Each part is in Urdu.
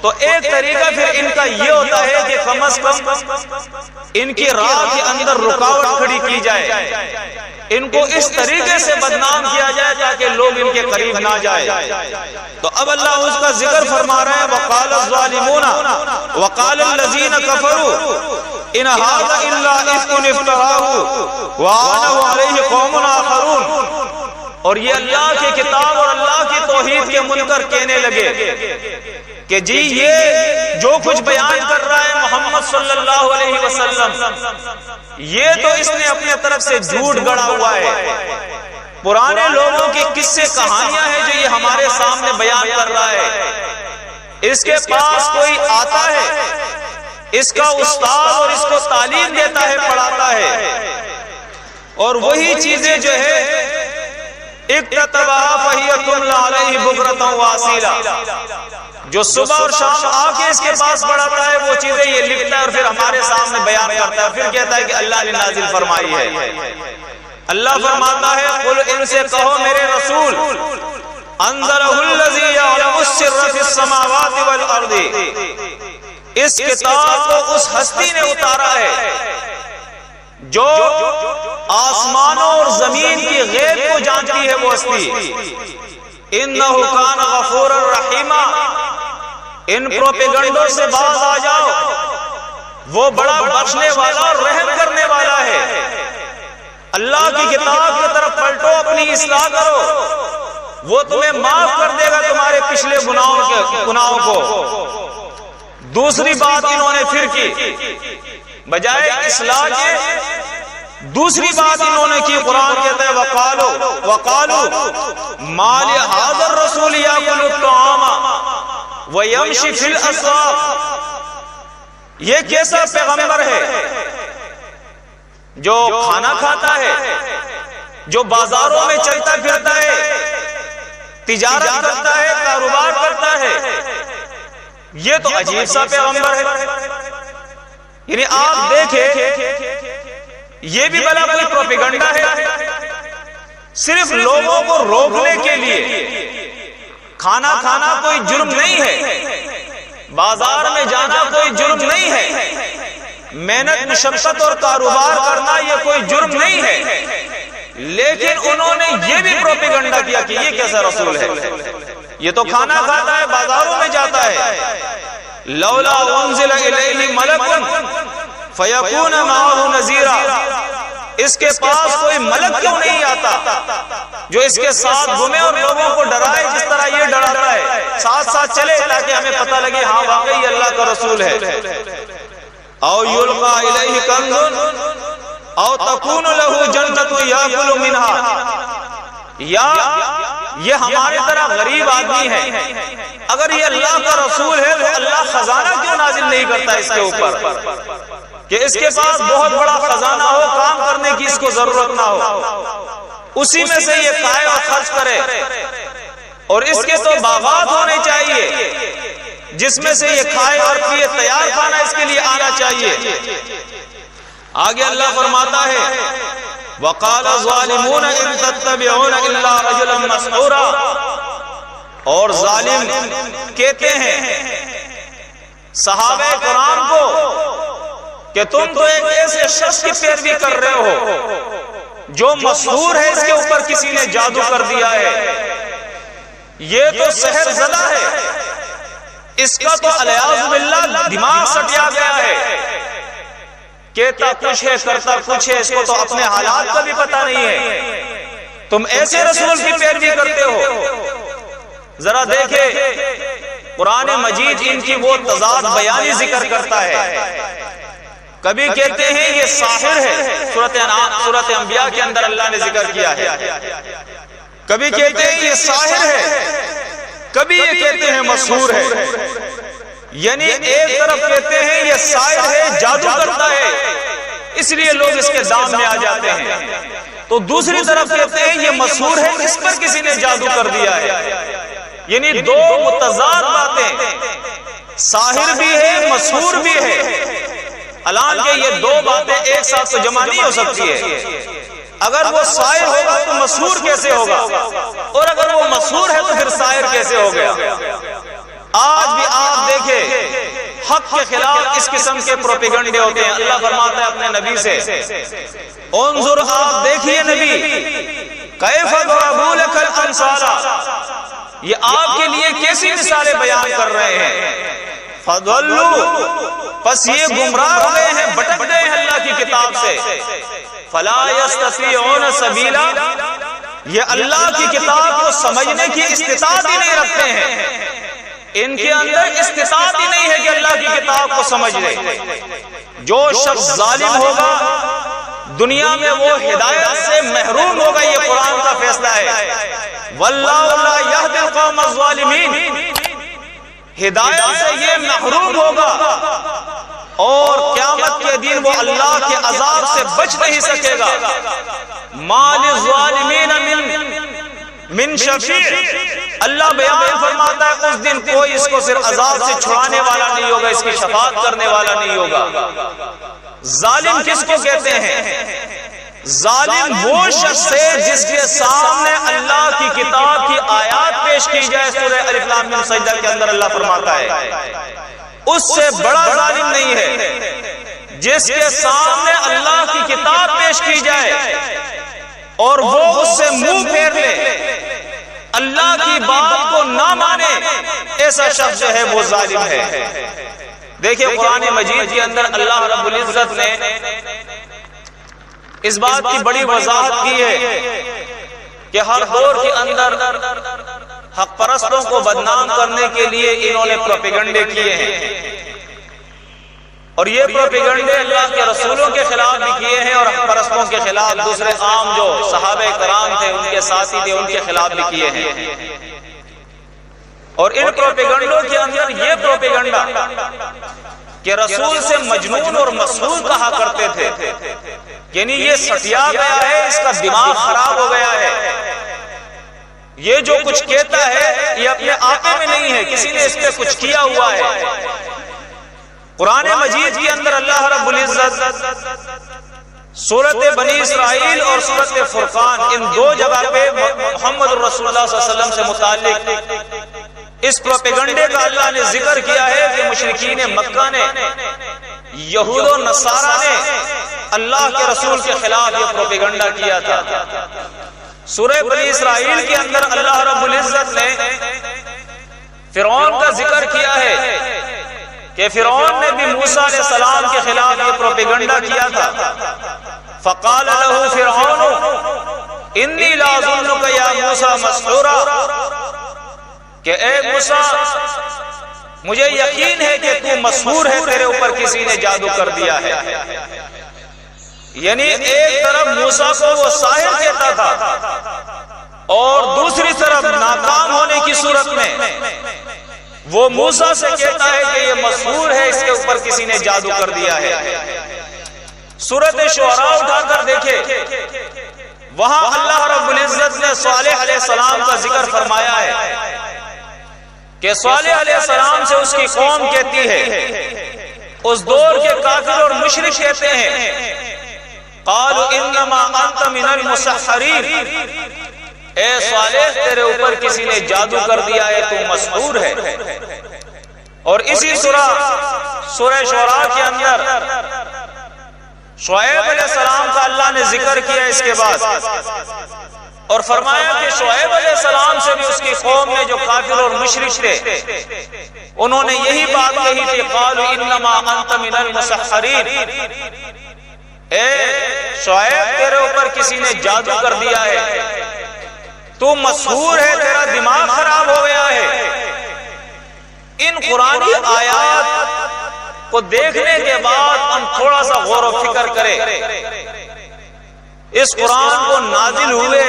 تو ایک طریقہ پھر ان کا یہ ہوتا ہے کہ کم از کم ان کی راہ کے اندر رکاوٹ کھڑی کی جائے، ان کو اس طریقے سے بدنام کیا جائے تاکہ لوگ ان کے قریب نہ جائے۔ تو اب اللہ اس کا ذکر فرما رہے ہیں، وَقَالَ الظَّالِمُونَ وَقَالَ الَّذِينَ كَفَرُوا إِنْ هَذَا إِلَّا إِفْكٌ افْتَرَاهُ وَأَعْانَهُ عَلَيْهِ قَوْمٌ آخَرُونَ۔ اور یہ اللہ کی کتاب اور اللہ کی توحید کے منکر کہنے لگے کہ جی یہ جو کچھ بیان کر رہا ہے محمد صلی اللہ علیہ وسلم، یہ تو اس نے اپنے طرف سے جھوٹ گڑا ہوا ہے، پرانے لوگوں کی قصے کہانیاں ہیں جو یہ ہمارے سامنے بیان کر رہا ہے۔ اس کے پاس کوئی آتا ہے، اس کا استاد اور اس کو تعلیم دیتا ہے، پڑھاتا ہے، اور وہی چیزیں جو ہے اکتتبھا فہی تملی علیہ بکرۃ واصیلا، جو صبح اور شام آ کے اس کے پاس پڑھاتا ہے وہ چیزیں یہ لکھتا ہے اور پھر ہمارے سامنے بیان کرتا ہے، پھر کہتا ہے کہ اللہ نے نازل فرمائی ہے۔ اللہ فرماتا ہے قل ان سے کہو میرے رسول انزلہ الذی یعلم السر فی السماوات والارض، اس کتاب کو اس ہستی نے اتارا ہے جو آسمانوں اور زمین کی غیب کو جانتی ہے، وہ ہستی۔ انہ کان غفورا رحیما، ان پروپیگنڈوں سے باز آ جاؤ، وہ بڑا بخشنے والا اور رحم کرنے والا ہے۔ اللہ کی کتاب کی طرف پلٹو، اپنی اصلاح کرو، وہ تمہیں معاف کر دے گا تمہارے پچھلے گناہوں کو۔ دوسری بات انہوں نے پھر کی، بجائے اصلاح کے دوسری بات انہوں نے کی، قرآن کہتا ہے وَقَالُوا مَا لِهَذَا الرَّسُولِ يَأْكُلُ الطَّعَامَ وَيَمْشِي فِي الْأَسْوَاقِ، یہ کیسا پیغمبر ہے جو کھانا کھاتا ہے، جو بازاروں میں چلتا پھرتا ہے، تجارت کرتا ہے، کاروبار کرتا ہے، یہ تو عجیب سا پیغمبر ہے۔ یعنی آپ دیکھیں یہ بھی بلا کوئی پروپیگنڈا ہے، صرف لوگوں کو روکنے کے لیے۔ کھانا کھانا کوئی جرم نہیں ہے، بازار میں جانا کوئی جرم نہیں ہے، محنت مشقت اور کاروبار کرنا یہ کوئی جرم نہیں ہے، لیکن انہوں نے یہ بھی پروپیگنڈا کیا کہ یہ کیسا رسول ہے، یہ تو کھانا کھاتا ہے، بازاروں میں جاتا ہے۔ لولا انزل الیہ ملک فیکون معہ نذیرا، اس کے پاس کوئی ملک کیوں نہیں آتا جو اس کے ساتھ گھومے اور لوگوں کو ڈرائے جس طرح یہ ڈراتا ہے، ساتھ ساتھ چلے تاکہ ہمیں پتہ لگے ہاں واقعی اللہ کا رسول ہے۔ او یلقا الیہ کنز او تکون لہ جنت یاکل منہا، یا یہ ہمارے طرح غریب آدمی ہے، اگر یہ اللہ کا رسول ہے تو اللہ خزانہ کیوں نازل نہیں کرتا اس کے اوپر کہ اس کے پاس بہت بڑا خزانہ ہو، کام کرنے کی اس کو ضرورت نہ ہو، اسی میں سے یہ کھائے اور خرچ کرے، اور اس کے تو باغات ہونے چاہیے جس میں سے یہ کھائے اور پیے، تیار کھانا اس کے لیے آنا چاہیے۔ آگے اللہ فرماتا ہے وَقَالَ الظَّالِمُونَ إِن تَتَّبِعُونَ إِلَّا رَجُلًا مَسْحُورًا، اور ظالم کہتے ہیں صحابہ کرام کو کہ تم تو ایک ایسے شخص کی پیروی کر رہے ہو جو مسحور ہے، اس کے اوپر کسی نے جادو کر دیا ہے، یہ تو سحر زدہ ہے، اس کا تو علیاذ باللہ دماغ سٹیا گیا ہے، کہتا کچھ ہے کرتا کچھ ہے، اس کو تو اپنے حالات کا بھی پتہ نہیں ہے، تم ایسے رسول کی پیروی کرتے ہو۔ ذرا دیکھیں قرآن مجید ان کی وہ تضاد بیانی ذکر کرتا ہے، کبھی کہتے ہیں یہ ساحر ہے، سورۃ انبیاء کے اندر اللہ نے ذکر کیا ہے، کبھی کہتے ہیں یہ ساحر ہے، کبھی یہ کہتے ہیں مسحور ہے، یعنی ایک طرف کہتے ہیں یہ ساحر ہے، جادو کرتا ہے، اس لیے لوگ اس کے دام میں آ جاتے ہیں، تو دوسری طرف کہتے ہیں یہ مسحور ہے، اس پر کسی نے جادو کر دیا ہے، یعنی دو متضاد باتیں، ساحر بھی ہے مسحور بھی ہے، حالانکہ یہ دو باتیں ایک ساتھ تو جمع نہیں ہو سکتی ہے، اگر وہ ساحر ہوگا تو مسحور کیسے ہوگا، اور اگر وہ مسحور ہے تو پھر ساحر کیسے ہو گیا۔ آج بھی آپ دیکھیں حق کے خلاف اس قسم کے پروپیگنڈے ہوتے ہیں۔ اللہ فرماتا ہے اپنے نبی سے، انظر، آپ دیکھیے نبی، کیف ضربوا لک الامثال، یہ آپ کے لیے کیسی مثالیں بیان کر رہے ہیں، فضلوا، پس یہ گمراہ ہو گئے ہیں، بھٹک گئے ہیں اللہ کی کتاب سے، فلا یستطیعون سبیلا، یہ اللہ کی کتاب کو سمجھنے کی استطاعت ہی نہیں رکھتے ہیں، ان کے اندر استطاعت ہی نہیں ہے کہ اللہ کی کتاب کو سمجھ لے۔ جو شخص ظالم ہوگا دنیا میں وہ ہدایت سے محروم ہوگا، یہ قرآن کا فیصلہ ہے، واللہ لا یہدی القوم الظالمین، ہدایت سے یہ محروم ہوگا اور قیامت کے دن وہ اللہ کے عذاب سے بچ نہیں سکے گا۔ ما للظالمین من شفیع، اللہ بیان فرماتا ہے اس دن کوئی اس کو صرف عذاب سے چھڑانے والا نہیں ہوگا، اس کی شفاعت کرنے والا نہیں ہوگا۔ ظالم کس کو کہتے ہیں؟ ظالم وہ شخص ہے جس کے سامنے اللہ کی کتاب کی آیات پیش کی جائے، سورہ الف لام میم سجدہ کے اندر اللہ فرماتا ہے اس سے بڑا ظالم نہیں ہے جس کے سامنے اللہ کی کتاب پیش کی جائے اور وہ اس سے منہ پھیر لے، اللہ کی بات کو نہ مانے، ایسا شخص جو ہے وہ ظالم ہے۔ دیکھیں قرآن مجید کے اندر اللہ رب العزت نے اس بات کی بڑی وضاحت کی ہے کہ ہر دور کے اندر حق پرستوں کو بدنام کرنے کے لیے انہوں نے پروپیگنڈے کیے ہیں، اور یہ پروپیگنڈے اللہ کے رسولوں کے خلاف بھی کیے ہیں اور حق پرستوں کے خلاف، دوسرے عام جو صحابہ کرام تھے، ان کے ساتھی تھے، ان کے خلاف بھی کیے ہیں۔ اور ان پروپیگنڈوں کے اندر یہ پروپیگنڈا کہ رسول سے مجنون اور مسحور کہا کرتے تھے، یعنی یہ سٹیا گیا ہے، اس کا دماغ خراب ہو گیا ہے، یہ جو کچھ کہتا ہے یہ اپنے آپے میں نہیں ہے، کسی نے اس پہ کچھ کیا ہوا ہے۔ قرآن مجید کے اندر اللہ رب العزت سورۃ بنی اسرائیل اور سورۃ فرقان، ان دو جگہ پہ محمد رسول اللہ صلی اللہ علیہ وسلم سے متعلق اس پروپیگنڈے کا اللہ نے ذکر کیا ہے کہ مشرکین مکہ نے، یہود و نصارہ نے اللہ کے رسول کے خلاف یہ پروپیگنڈا کیا تھا۔ سورہ بنی اسرائیل کے اندر اللہ رب العزت نے فرعون کا ذکر کیا ہے کہ فرعون نے بھی موسیٰ علیہ السلام کے خلاف یہ پروپیگنڈا کیا تھا۔ فقال له فرعون انی لاظنک یا موسیٰ مسحورا، کہ اے موسیٰ مجھے یقین ہے کہ تو مسحور ہے، تیرے اوپر کسی نے جادو کر دیا ہے۔ یعنی ایک طرف موسیٰ کو وہ ساحر کہتا تھا اور دوسری طرف ناکام ہونے کی صورت میں وہ موسیٰ سے کہتا ہے کہ یہ مسحور ہے، اس کے اوپر کسی نے جادو کر دیا ہے۔ سورۃ شعراء اٹھا کر دیکھے، وہاں اللہ رب العزت نے صالح علیہ السلام کا ذکر فرمایا ہے کہ صالح علیہ السلام سے اس کی قوم کہتی ہے، اس دور کے کافر اور مشرک کہتے ہیں، قالوا انما انت من المسحرین، اے صالح تیرے اوپر کسی نے جادو کر دیا ہے، تو مسحور ہے۔ اور اسی سورہ شعراء کے اندر شعیب علیہ السلام کا اللہ نے ذکر کیا اس کے بعد، اور فرمایا کہ شعیب علیہ السلام سے بھی اس کی قوم میں جو کافر اور مشرک تھے انہوں نے یہی بات کہی تھی، قالوا انما انت من المسحرین، اے شعیب تیرے اوپر کسی نے جادو کر دیا ہے، تو مسحور ہے، تیرا دماغ خراب ہو گیا ہے۔ ان قرآنی آیات کو دیکھنے کے بعد ہم تھوڑا سا غور و فکر کریں۔ اس قرآن کو نازل ہوئے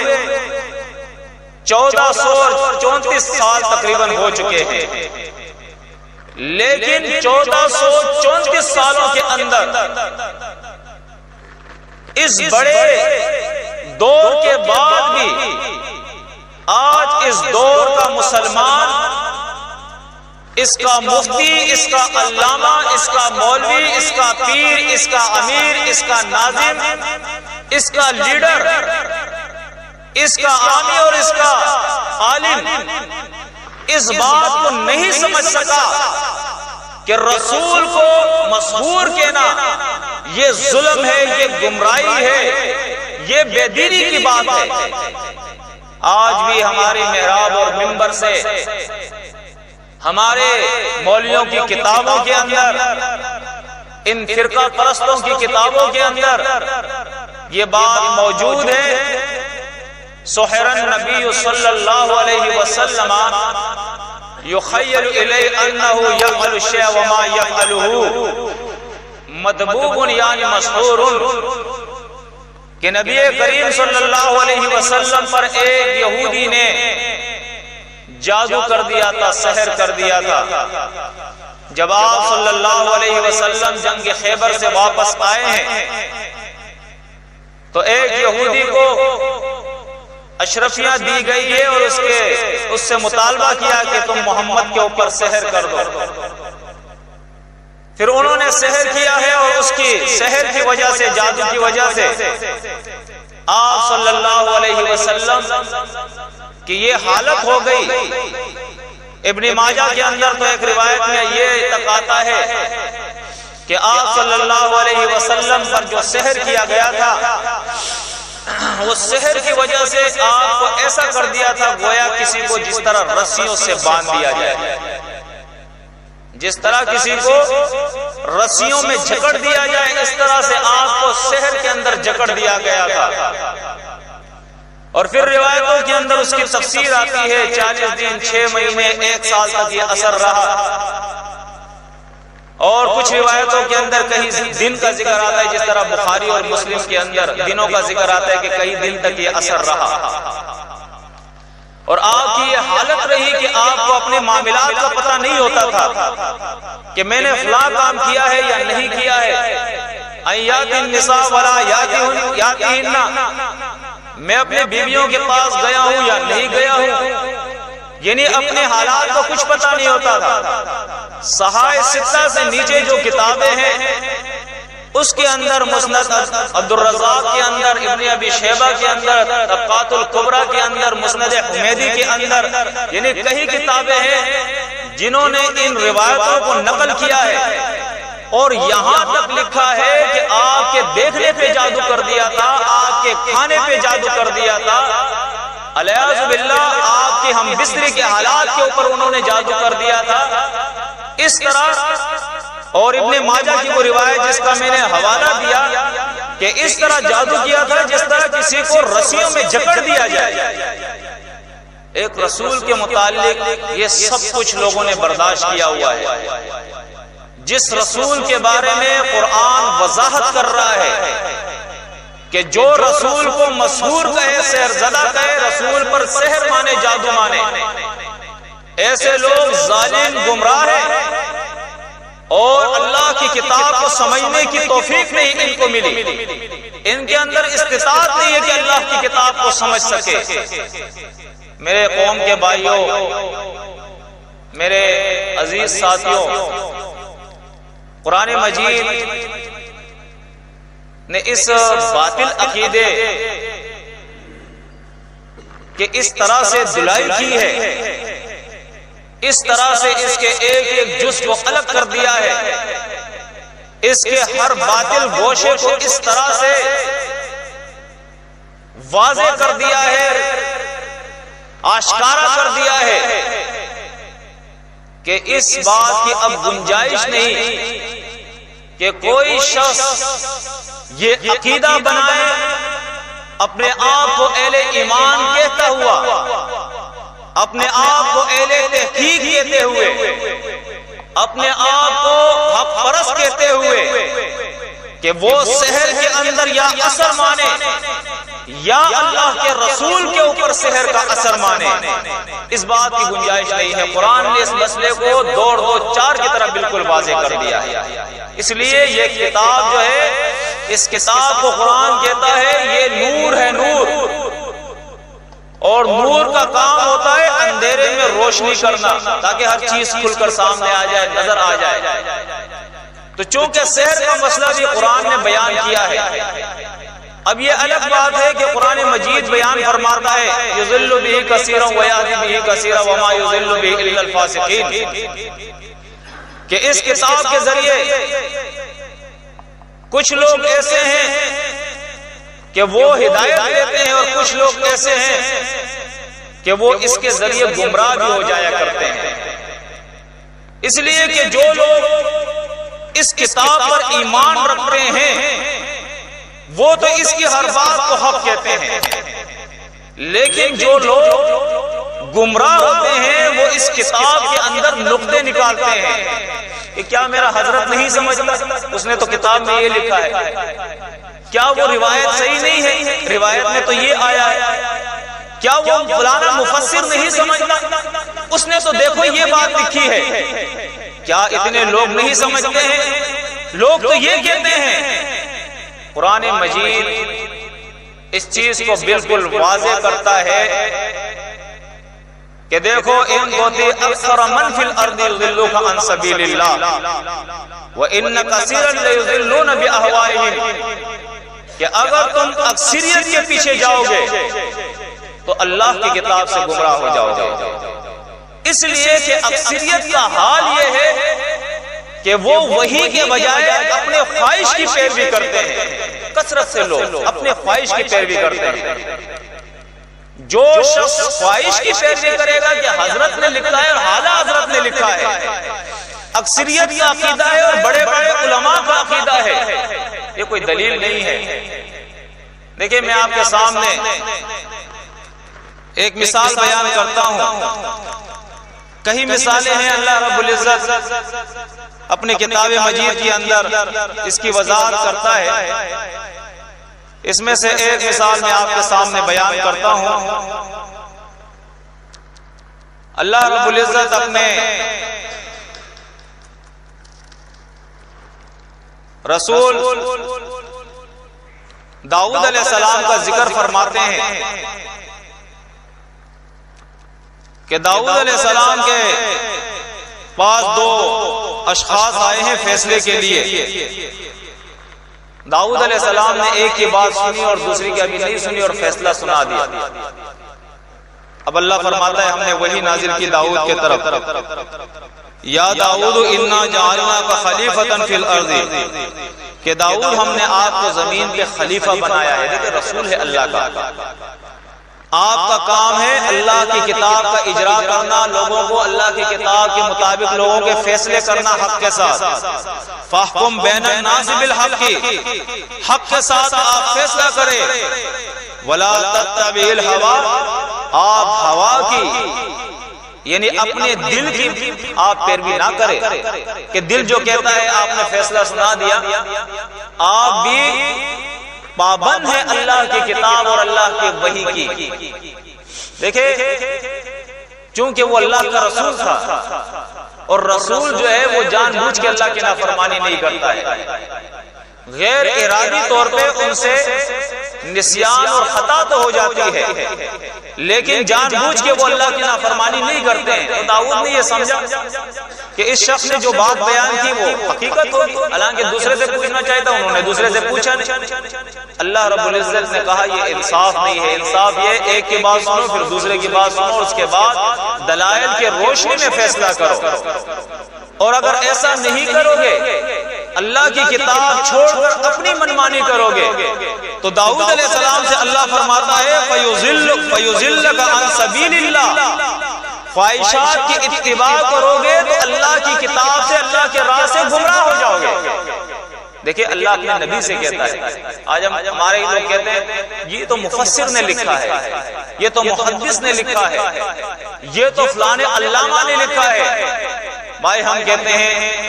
1434 سال تقریباً ہو چکے ہیں، لیکن 1434 سالوں کے اندر اس بڑے دور کے بعد بھی آج اس دور کا مسلمان، اس کا مفتی، اس کا علامہ، اس کا مولوی، اس کا پیر، اس کا امیر، اس کا ناظم، اس کا لیڈر، اس کا عامی اور اس کا عالم اس بات کو نہیں سمجھ سکا کہ رسول کو مسحور کہنا یہ ظلم ہے، یہ گمراہی ہے، یہ بے دینی کی بات ہے۔ آج بھی ہماری محراب اور منبر سے، ہمارے مولویوں کی کتابوں کے اندر، ان فرقہ پرستوں کی کتابوں کے اندر یہ بات موجود ہے، سحر النبی صلی اللہ علیہ وسلم یخیل الی انہ یفعل الشیء وما یفعلہ مدبوب یعنی مسحور، کہ نبی کریم صلی اللہ علیہ وسلم پر ایک یہودی نے جادو کر دیا تھا، سحر کر دیا تھا۔ جب آپ صلی اللہ علیہ وسلم جنگ خیبر سے واپس آئے ہیں تو ایک یہودی کو اشرفیاں دی گئی ہے اور اس سے مطالبہ کیا کہ تم محمد کے اوپر سحر کر دو۔ پھر انہوں نے سحر کیا ہے اور اس کی سحر کی وجہ سے، جادو کی وجہ سے آپ صلی اللہ علیہ وسلم کی یہ حالت ہو گئی۔ ابن ماجہ کے اندر تو ایک روایت میں یہ تک آتا ہے کہ آپ صلی اللہ علیہ وسلم پر جو سحر کیا گیا تھا، وہ سحر کی وجہ سے آپ کو ایسا کر دیا تھا گویا کسی کو جس طرح رسیوں سے باندھ دیا جائے، جس طرح کسی کو رسیوں میں جکڑ دیا جائے، اس طرح سے آپ کو سحر کے اندر جکڑ دیا گیا تھا۔ اور پھر روایتوں کے اندر اس کی تفسیر آتی ہے 40 دن 6 مہینے 1 سال تک یہ اثر رہا، اور کچھ روایتوں کے اندر کئی دن کا ذکر آتا ہے، جس طرح بخاری اور مسلم کے اندر دنوں کا ذکر آتا ہے کہ کئی دن تک یہ اثر رہا۔ اور آپ کی یہ حالت رہی کہ آپ کو اپنے معاملات کا پتہ نہیں ہوتا تھا کہ میں نے فلاں کام کیا ہے یا نہیں کیا ہے۔ ایات النساء ولا یاتہن، میں اپنے بیویوں کے پاس گیا ہوں یا نہیں گیا ہوں، یعنی اپنے حالات کو کچھ پتہ نہیں ہوتا تھا۔ صحائح ستہ سے نیچے جو کتابیں ہیں اس کے اندر مسند عبد الرزاق کے اندر، ابن ابی شیبہ کے اندر، طبقات الکبریٰ کے اندر، مسند حمیدی کے اندر، یعنی کئی کتابیں ہیں جنہوں نے ان روایتوں کو نقل کیا ہے، اور یہاں تک لکھا ہے کہ آپ کے دیکھنے پہ جادو کر دیا تھا، آپ کے کھانے پہ جادو کر دیا تھا، الیاذ باللہ آپ کے ہم بستری کے حالات کے اوپر انہوں نے جادو کر دیا تھا، اس طرح۔ اور ابن ماجہ کی وہ روایت جس کا میں نے حوالہ دیا کہ اس طرح جادو کیا تھا جس طرح کسی کو رسیوں میں جکڑ دیا جائے۔ ایک رسول کے متعلق یہ سب کچھ لوگوں نے برداشت کیا ہوا ہے، جس رسول کے بارے میں قرآن وضاحت کر رہا ہے کہ جو رسول کو مسحور کہے، سحر زدہ کہے، رسول پر سحر مانے، جادو مانے، ایسے لوگ ظالم گمراہ ہیں، اور اللہ کی کتاب کو سمجھنے کی توفیق نہیں ان کو ملی، ان کے اندر استطاعت نہیں ہے کہ اللہ کی کتاب کو سمجھ سکے۔ میرے قوم کے بھائیوں، میرے عزیز ساتھیوں، قرآن مجید نے اس باطل عقیدے کہ اس طرح سے دلائی کی ہے، اس طرح سے اس کے ایک ایک جز کو الگ کر دیا ہے، اس کے ہر باطل گوشے کو اس طرح سے واضح کر دیا ہے، آشکارا کر دیا ہے کہ اس بات کی اب گنجائش نہیں کہ کوئی شخص یہ عقیدہ بنائے، اپنے آپ کو اہل ایمان کہتا ہوا، اپنے آپ کو اہل تحقیق کہتے ہوئے، اپنے آپ کو حق پرست کہتے ہوئے کہ وہ سحر کے اندر یا اثر مانے یا اللہ کے رسول کے اوپر سحر کا اثر مانے، اس بات کی گنجائش نہیں ہے۔ قرآن نے اس مسئلے کو دوڑ دو چار کی طرح بالکل واضح کر دیا ہے۔ اس لیے یہ کتاب جو ہے، اس کتاب کو قرآن کہتا ہے یہ نور ہے، نور، اور نور کا کام ہوتا ہے اندھیرے میں روشنی کرنا تاکہ ہر چیز کھل کر سامنے آ جائے، نظر آ جائے۔ تو چونکہ سحر کا مسئلہ بھی قرآن نے بیان کیا ہے، اب یہ الگ بات ہے کہ قرآن مجید بیان فرماتا ہے یضل بہ کثیرا ویہدی بہ کثیرا وما یضل بہ الا الفاسقین، کہ اس کتاب کے ذریعے کچھ لوگ ایسے ہیں کہ وہ ہدایت دیتے ہیں اور کچھ لوگ ایسے ہیں کہ وہ اس کے ذریعے گمراہ بھی ہو جایا کرتے ہیں۔ اس لیے کہ جو لوگ اس کتاب پر ایمان رکھتے ہیں وہ تو اس کی ہر بات کو حق کہتے ہیں، لیکن جو لوگ گمراہ ہوتے ہیں وہ اس کتاب کے اندر نقطے نکالتے ہیں کہ کیا میرا حضرت نہیں سمجھتا، اس نے تو کتاب میں یہ لکھا ہے، کیا وہ روایت صحیح نہیں ہے، روایت میں تو یہ آیا ہے، کیا وہ فلانا مفسر نہیں سمجھتا، اس نے تو دیکھو یہ بات لکھی ہے۔ کیا اتنے لوگ نہیں سمجھتے ہیں؟ لوگ تو یہ کہتے ہیں۔ قرآن مجید اس چیز کو بالکل واضح کرتا ہے کہ دیکھو ان توتی اکثر من فی الارض یضلوک عن سبیل اللہ وان کثیرا لیضلون باہوائہم، کہ اگر تم اکثریت کے پیچھے جاؤ گے تو اللہ کی کتاب سے گمراہ ہو جاؤ گے۔ اس لیے کہ اکثریت کا حال یہ ہے کہ وہ وحی کے بجائے اپنے خواہش کی پیروی کرتے ہیں۔ کثرت سے لوگ اپنے خواہش کی پیروی کرتے ہیں۔ جو شخص خواہش کی پیروی کرے گا کہ حضرت نے لکھا ہے اور اعلیٰ حضرت نے لکھا ہے، اکثریت کا عقیدہ ہے اور بڑے بڑے علماء کا عقیدہ ہے، یہ کوئی دلیل نہیں ہے۔ دیکھیں میں آپ کے سامنے ایک مثال بیان کرتا ہوں، کئی مثالیں ہیں، اللہ رب العزت اپنی کتاب مجید کے اندر اس کی وضاحت کرتا ہے۔ اس میں سے ایک مثال میں آپ کے سامنے بیان کرتا ہوں۔ اللہ رب العزت اپنے رسول داؤد علیہ السلام کا ذکر فرماتے ہیں کہ داؤد علیہ السلام کے پاس دو اشخاص آئے ہیں فیصلے کے لیے۔ داؤد علیہ السلام نے ایک کی بات سنی اور دوسری کی ابھی نہیں سنی اور فیصلہ سنا دیا۔ اب اللہ فرماتا ہے ہم نے وہی نازل کی داؤد کے طرف، یا داؤد انا جعلناک خلیفۃ فی الارض، کہ داؤد ہم نے آپ کو زمین کے خلیفہ بنایا ہے۔ دیکھیں رسول ہے اللہ کا، آپ کا کام ہے اللہ کی کتاب کا اجرا کرنا، لوگوں کو اللہ کی کتاب کے مطابق لوگوں کے فیصلے کرنا حق کے ساتھ۔ فاحکم بین الناس بالحق، حق کے ساتھ آپ فیصلہ کریں۔ ولا تتبع الہوی، آپ ہوا کی یعنی اپنے دل کی آپ پیروی نہ کریں کہ دل جو کہتا ہے آپ نے فیصلہ سنا دیا۔ آپ بھی پابند ہے اللہ کی کتاب اور اللہ کے وحی کی۔ دیکھیں چونکہ وہ اللہ کا رسول تھا اور رسول جو ہے وہ جان بوجھ کے اللہ کی نافرمانی نہیں کرتا ہے، غیر ارادی طور پہ ان سے نسیان اور خطا تو ہو جاتی ہے، لیکن جان بوجھ کے وہ اللہ کی نافرمانی نہیں کرتے ہیں۔ تو داؤد نے یہ سمجھا کہ اس شخص نے جو بات بیان کی وہ حقیقت ہوگی، حالانکہ دوسرے سے پوچھنا چاہیے تھا، انہوں نے دوسرے سے پوچھا نہیں۔ اللہ رب العزت نے کہا یہ انصاف نہیں ہے، انصاف یہ ایک کی بات سنو پھر دوسرے کی بات سنو اور اس کے بعد دلائل کے روشنی میں فیصلہ کرو، اور اگر ایسا نہیں کرو گے، اللہ کی کتاب چھوڑ کر اپنی منمانی کرو گے، تو داؤد علیہ السلام سے اللہ فرماتا ہے فَيُضِلُّكَ عَن سَبِيلِ اللَّهِ، خواہشات کی اتباع کرو گے تو اللہ کی کتاب سے اللہ کے راہ سے گمراہ ہو جاؤ گے۔ دیکھیں اللہ اپنے نبی سے کہتا ہے، آج ہمارے لوگ کہتے ہیں یہ تو مفسر نے لکھا ہے، یہ تو محدث نے لکھا ہے، یہ تو فلانے علامہ نے لکھا ہے۔ بھائی ہم کہتے ہیں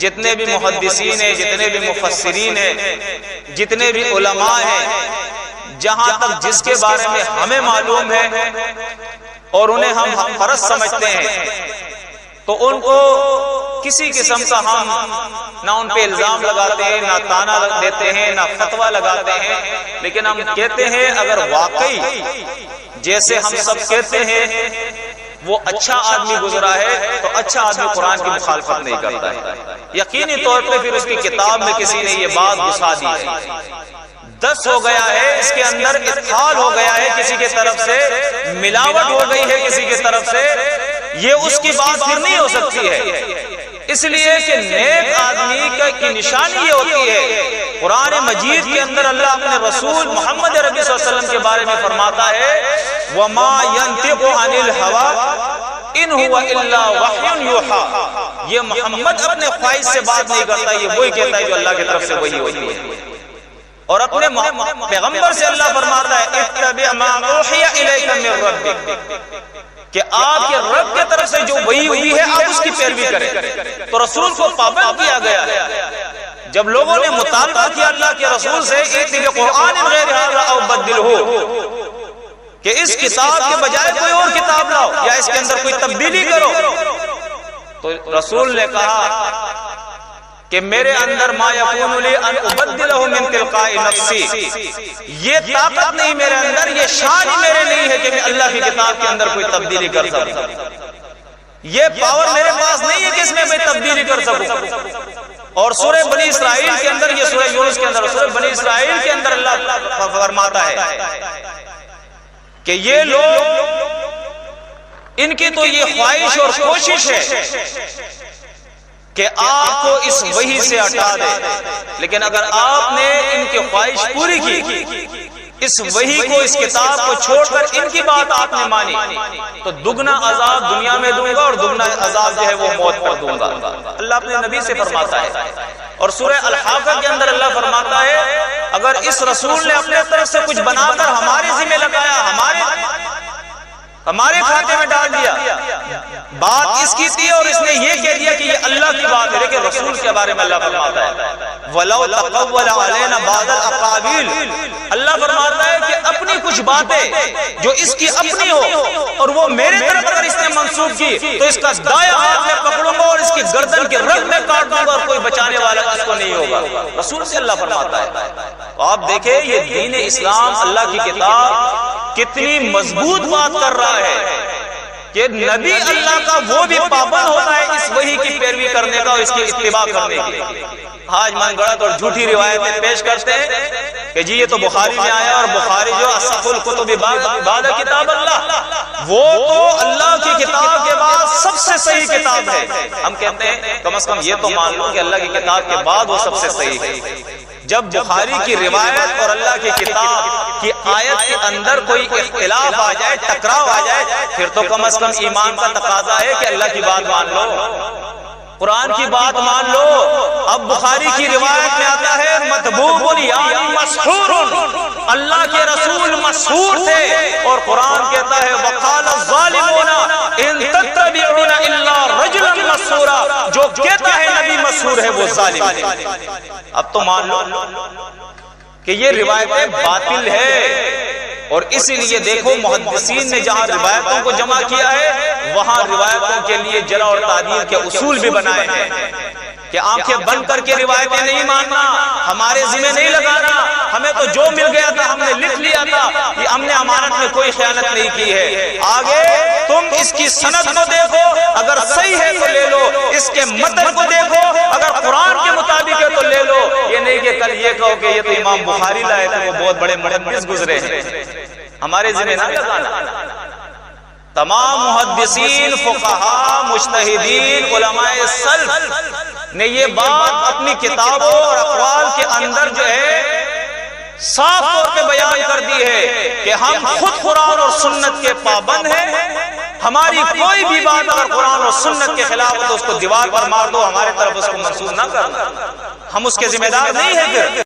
جتنے بھی محدثین ہیں، جتنے بھی مفسرین ہیں، جتنے بھی علماء ہیں، جہاں تک جس کے بارے میں ہمیں معلوم ہے اور انہیں ہم حق پرست سمجھتے ہیں، تو ان کو کسی قسم کا ہم نہ ان پہ الزام لگاتے ہیں، نہ تانا دیتے ہیں، نہ فتویٰ لگاتے ہیں، لیکن ہم کہتے ہیں اگر واقعی جیسے ہم سب کہتے ہیں وہ اچھا آدمی گزرا ہے تو اچھا آدمی قرآن کی مخالفت نہیں کرتا ہے، یقینی طور پہ پھر اس کی کتاب میں کسی نے یہ بات گھسا دی ہے، دس ہو گیا ہے، اس کے اندر ادخال ہو گیا ہے، کسی کی طرف سے ملاوٹ ہو گئی ہے، کسی کی طرف سے، یہ اس کی بات پھر نہیں ہو سکتی ہے۔ اس لیے کہ نیک آدمی کی نشانی یہ ہوتی ہے، قرآن مجید کے اندر اللہ اپنے رسول محمد عربی صلی اللہ علیہ وسلم کے بارے میں فرماتا ہے وَمَا يَنْتِقُ عَنِ الْهَوَىٰ إِنْ هُوَ إِلَّا وَحْيٌ يُوحَىٰ، یہ محمد اپنے خواہش سے بات نہیں کرتا، یہ وہی کہتا ہے جو اللہ کی طرف سے وہی ہوتی ہے۔ اور اپنے پیغمبر سے اللہ فرماتا ہے اتبع ما اوحی الیک من ربک، کہ آپ کے رب کے طرف سے جو وحی ہوئی ہے آپ اس کی پیروی کریں۔ تو رسول کو پابند کیا گیا ہے۔ جب لوگوں نے مطالبہ کیا اللہ کے رسول سے اتبع قرآن غیر ھذا او بدلہ، کہ اس کتاب کے بجائے کوئی اور کتاب لاؤ یا اس کے اندر کوئی تبدیلی کرو، تو رسول نے کہا کہ میرے اندر ما یکون لی ان ابدلہ من تلقاء نفسی، یہ طاقت نہیں میرے اندر، یہ شان ہی میرے نہیں ہے کہ میں اللہ کی کتاب کے اندر کوئی تبدیلی کر سکوں، یہ پاور میرے پاس نہیں ہے کہ اس میں میں تبدیلی کر سکوں۔ اور سورہ بنی اسرائیل کے اندر، یہ سورہ یونس کے اندر، سورہ بنی اسرائیل کے اندر اللہ فرماتا ہے کہ یہ لوگ، ان کی تو یہ خواہش اور کوشش ہے کہ آپ کو اس وحی سے ہٹا دے، لیکن اگر آپ نے ان کی خواہش پوری کی، اس وحی کو، اس کتاب کو چھوڑ کر ان کی بات آپ نے مانی، تو دگنا عذاب دنیا میں دوں گا اور دگنا عذاب جو ہے وہ موت پر دوں گا، اللہ اپنے نبی سے فرماتا ہے۔ اور سورہ الحاقہ کے اندر اللہ فرماتا ہے اگر اس رسول نے اپنے طرف سے کچھ بنا کر ہمارے ذمہ لگایا، ہمارے کھاتے میں ڈال دیا، بات اس کی تھی اور اس نے یہ کہہ دیا کہ یہ اللہ کی بات ہے، لیکن رسول کے بارے میں اللہ فرماتا ہے وَلَوْ تَقَوَّلَ عَلَيْنَا بَعْضَ الْأَقَاوِيلِ، اللہ فرماتا ہے کہ اپنی کچھ باتیں جو اس کی اپنی ہو اور وہ میرے طرف اگر اس نے منسوخ کی تو اس کا دایاں ہاتھ میں پکڑوں گا اور اس کی گردن کے رگ میں کاٹ دوں گا اور کوئی بچانے والا اس کو نہیں ہوگا، رسول سے اللہ فرماتا ہے۔ تو آپ دیکھیں یہ دین اسلام، اللہ کی کتاب کتنی مضبوط بات کر رہا ہے کہ نبی اللہ کا وہ بھی پابند ہوتا ہے اس وحی کی پیروی کرنے کا اور اس کی اتباع کرنے کی۔ آج من گڑت اور جھوٹی روایتیں پیش کرتے ہیں کہ جی یہ تو بخاری میں آیا، اور بخاری جو اصح الکتب بعد کتاب اللہ، وہ تو اللہ کی کتاب کے بعد سب سے صحیح کتاب ہے۔ ہم کہتے ہیں کم از کم یہ تو مان لو کہ اللہ کی کتاب کے بعد وہ سب سے صحیح ہے۔ جب بخاری کی روایت اور اللہ کی کتاب کی آیت کے اندر کوئی اختلاف آ جائے، ٹکراؤ آ جائے، پھر تو کم از کم ایمان کا تقاضا ہے کہ اللہ کی بات مان لو، قرآن کی بات مان لو۔ اب بخاری کی روایت میں آتا ہے مطبوب یعنی مسحور، اللہ کے رسول مسحور تھے، اور قرآن کہتا ہے وقال الظالمون ان تتبعون الا رجلا مسحورا، جو کہتا ہے نبی مسحور ہے وہ ظالم ہے۔ اب تو مان لو کہ یہ روایتیں باطل ہے، اور اسی لیے دیکھو محدثین نے جہاں روایتوں کو جمع کیا ہے وہاں روایتوں کے لیے جرح اور تعدیل کے اصول بھی بنائے ہیں کہ آنکھیں بند کر کے روایتیں نہیں ماننا، ہمارے ذمہ نہیں لگانا، ہمیں تو جو مل گیا تھا ہم نے لکھ لیا تھا، یہ ہم نے امانت میں کوئی خیانت نہیں کی ہے۔ آگے تم اس کی سند کو دیکھو، اگر صحیح ہے تو لے لو، اس کے متن کو دیکھو، اگر قرآن کے مطابق ہے تو لے لو، یہ نہیں کہ کل یہ کہو کہ یہ تو امام بخاری لائے تھے، وہ بہت بڑے محدث گزرے ہیں، ہمارے ذمہ نہ لگانا۔ تمام محدثین، فقہاء، مجتہدین، علماء سلف نے یہ بات اپنی کتابوں اور اقوال کے اندر جو ہے صاف طور پہ بیان کر دی ہے کہ ہم خود قرآن اور سنت کے پابند ہیں، ہماری کوئی بھی بات اگر قرآن اور سنت کے خلاف ہو تو اس کو دیوار پر مار دو، ہمارے طرف اس کو منسوخ نہ کرنا، ہم اس کے ذمہ دار نہیں ہیں۔ پھر